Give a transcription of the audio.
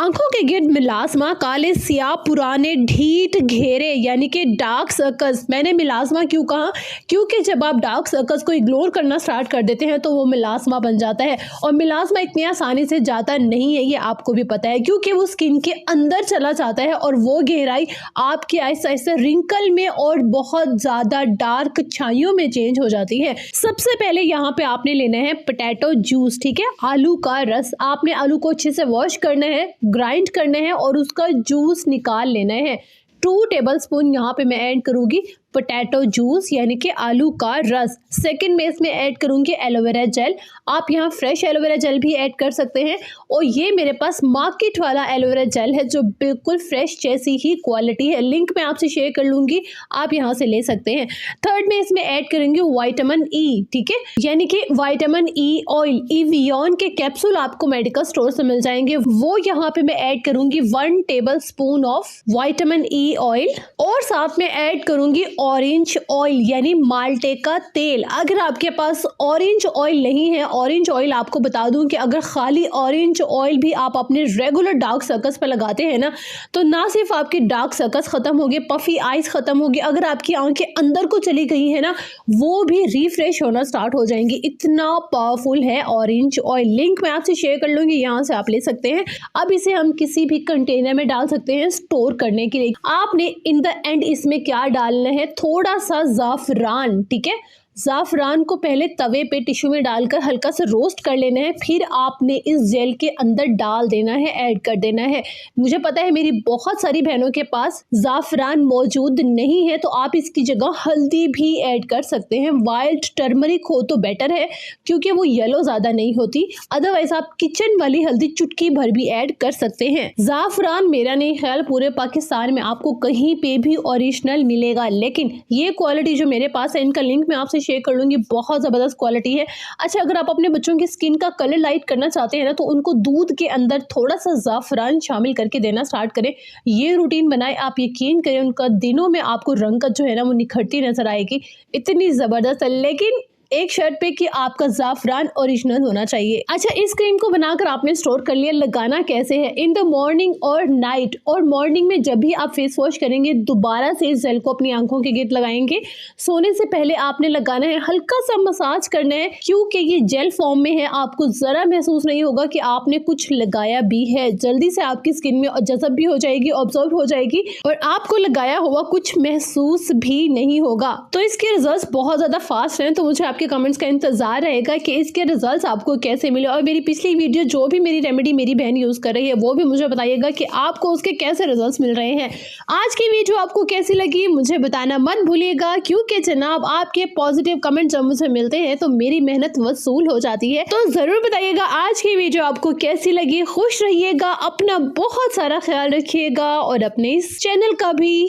आंखों के गिर्द मिलास्मा, काले सियाह पुराने ढीठ घेरे यानी कि डार्क सर्कल्स। मैंने मिलास्मा क्यों कहा? क्योंकि जब आप डार्क सर्कल्स को इग्नोर करना स्टार्ट कर देते हैं तो वो मिलास्मा बन जाता है। और मिलास्मा इतनी आसानी से जाता नहीं है, ये आपको भी पता है, क्योंकि वो स्किन के अंदर चला जाता है और वो गहराई आपके आहिस्ता आहिस्ता रिंकल में और बहुत ज़्यादा डार्क छाइयों में चेंज हो जाती है। सबसे पहले यहाँ पे आपने लेना है पोटैटो जूस, ठीक है, आलू का रस। आपने आलू को अच्छे से वॉश करना है, ग्राइंड करना है और उसका जूस निकाल लेना है। 2 टेबलस्पून यहाँ पे मैं ऐड करूँगी पोटैटो जूस यानी कि आलू का रस। सेकंड में इसमें ऐड करूँगी एलोवेरा जेल। आप यहाँ फ्रेश एलोवेरा जेल भी ऐड कर सकते हैं और ये मेरे पास मार्केट वाला एलोवेरा जेल है जो बिल्कुल फ्रेश जैसी ही क्वालिटी है। लिंक मैं आपसे शेयर कर लूँगी, आप यहाँ से ले सकते हैं। थर्ड में इसमें ऐड करेंगे विटामिन ई, ठीक है, यानी कि विटामिन ई ऑयल। इवियन के कैप्सूल आपको मेडिकल स्टोर से मिल जाएंगे, वो यहाँ पे मैं ऐड करूँगी 1 tablespoon of vitamin E oil. और साथ में ऐड करूँगी ऑरेंज ऑयल यानी माल्टे का तेल। अगर आपके पास ऑरेंज ऑयल नहीं है, ऑरेंज ऑयल आपको बता दूं कि अगर खाली ऑरेंज ऑयल भी आप अपने रेगुलर डार्क सर्कल्स पर लगाते हैं ना, तो ना सिर्फ आपके डार्क सर्कल्स खत्म होंगे, पफी आइज खत्म होगी, अगर आपकी आंखें अंदर को चली गई है ना, वो भी रिफ्रेश होना स्टार्ट हो जाएंगी। इतना पावरफुल है ऑरेंज ऑयल। लिंक मैं आपसे शेयर कर लूंगी, यहाँ से आप ले सकते हैं। अब इसे हम किसी भी कंटेनर में डाल सकते हैं स्टोर करने के लिए। आपने इन द एंड इसमें क्या डालना है, थोड़ा सा जाफरान, ठीक है। जाफरान को पहले तवे पे टिश्यू में डालकर हल्का सा रोस्ट कर लेना है, फिर आपने इस जेल के अंदर डाल देना है, ऐड कर देना है। मुझे पता है मेरी बहुत सारी बहनों के पास जाफरान मौजूद नहीं है, तो आप इसकी जगह हल्दी भी ऐड कर सकते हैं। वाइल्ड टर्मरिक हो तो बेटर है क्योंकि वो येलो ज़्यादा नहीं होती, अदरवाइज आप किचन वाली हल्दी चुटकी भर भी ऐड कर सकते हैं। जाफरान मेरा नहीं ख्याल पूरे पाकिस्तान में आपको कहीं पे भी ओरिजिनल मिलेगा, लेकिन ये क्वालिटी जो मेरे पास है, इनका लिंक मैं आपसे शेयर कर लूंगी, बहुत ज़बरदस्त क्वालिटी है। अच्छा, अगर आप अपने बच्चों की स्किन का कलर लाइट करना चाहते हैं ना, तो उनको दूध के अंदर थोड़ा सा जाफरान शामिल करके देना स्टार्ट करें। ये रूटीन बनाए, आप यकीन करें उनका दिनों में आपको रंगत जो है ना वो निखरती नजर आएगी, इतनी ज़बरदस्त है। लेकिन एक शर्त पे कि आपका जाफरान ओरिजिनल होना चाहिए। अच्छा, इस क्रीम को बनाकर आपने स्टोर कर लिया। लगाना कैसे है? इन द मॉर्निंग और नाइट। और मॉर्निंग में जब भी आप फेस वॉश करेंगे, दोबारा से इस जेल को अपनी आंखों के गिर्द लगाएंगे। सोने से पहले आपने लगाना है, हल्का सा मसाज करना है, क्योंकि ये जेल फॉर्म में है, आपको जरा महसूस नहीं होगा कि आपने कुछ लगाया भी है। जल्दी से आपकी स्किन में जज़ब भी हो जाएगी, ऑब्जर्व हो जाएगी और आपको लगाया हुआ कुछ महसूस भी नहीं होगा। तो इसके रिजल्ट बहुत ज्यादा फास्ट हैं, तो मुझे आपके कमेंट्स का इंतजार रहेगा कि इसके रिजल्ट्स आपको कैसे मिले। और मेरी पिछली वीडियो जो भी मेरी रेमेडी मेरी बहन यूज कर रही है, वो भी मुझे बताइएगा कि आपको उसके कैसे रिजल्ट्स मिल रहे हैं। आज की वीडियो आपको कैसी लगी मुझे बताना मत भूलिएगा, क्योंकि जनाब आपके पॉजिटिव कमेंट जब मुझे मिलते हैं तो मेरी मेहनत वसूल हो जाती है। तो जरूर बताइएगा आज की वीडियो आपको कैसी लगी। खुश रहिएगा, अपना बहुत सारा ख्याल रखिएगा और अपने इस चैनल का भी।